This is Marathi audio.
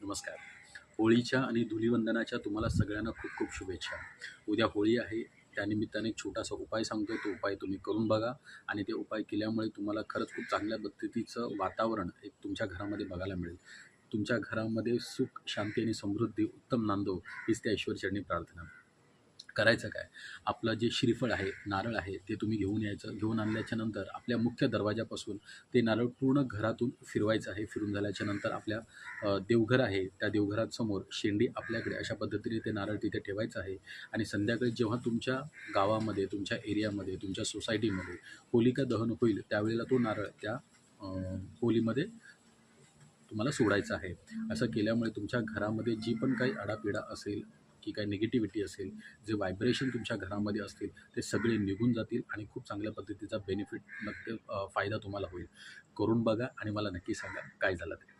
नमस्कार. होळीच्या आणि धुलिवंदनाच्या तुम्हाला सगळ्यांना खूप खूप शुभेच्छा. उद्या होळी आहे, त्यानिमित्ताने एक छोटासा उपाय सांगतो. तो उपाय तुम्ही करून बघा आणि ते उपाय केल्यामुळे तुम्हाला खरंच खूप चांगल्या पद्धतीचं वातावरण एक तुमच्या घरामध्ये बघायला मिळेल. तुमच्या घरामध्ये सुख, शांती आणि समृद्धी उत्तम नांदो हीच त्या ईश्वरचरणी प्रार्थना. करायचं काय? आपलं जे श्रीफळ आहे, नारळ आहे, ते तुम्ही घेऊन यायचं. घेऊन आणल्याच्या नंतर आपल्या मुख्य दरवाजापासून ते नारळ पूर्ण घरातून फिरवायचं आहे. फिरून झाल्याच्या नंतर आपल्या देवघर आहे, त्या देवघरासमोर शेंडी आपल्याकडे अशा पद्धतीने ते नारळ तिथे ठेवायचं आहे. आणि संध्याकाळी जेव्हा तुमच्या गावामध्ये, तुमच्या एरियामध्ये, तुमच्या सोसायटीमध्ये होलिका दहन होईल, त्यावेळेला तो नारळ त्या होलीमध्ये तुम्हाला सोडायचं आहे. असं केल्यामुळे तुमच्या घरामध्ये जी पण काही आडापिडा असेल, की काही निगेटिव्हिटी असेल, जे व्हायब्रेशन तुमच्या घरामध्ये असतील, ते सगळे निघून जातील आणि खूप चांगल्या पद्धतीचा बेनिफिट नक्की फायदा तुम्हाला होईल. करून बघा आणि मला नक्की सांगा काय झालं ते.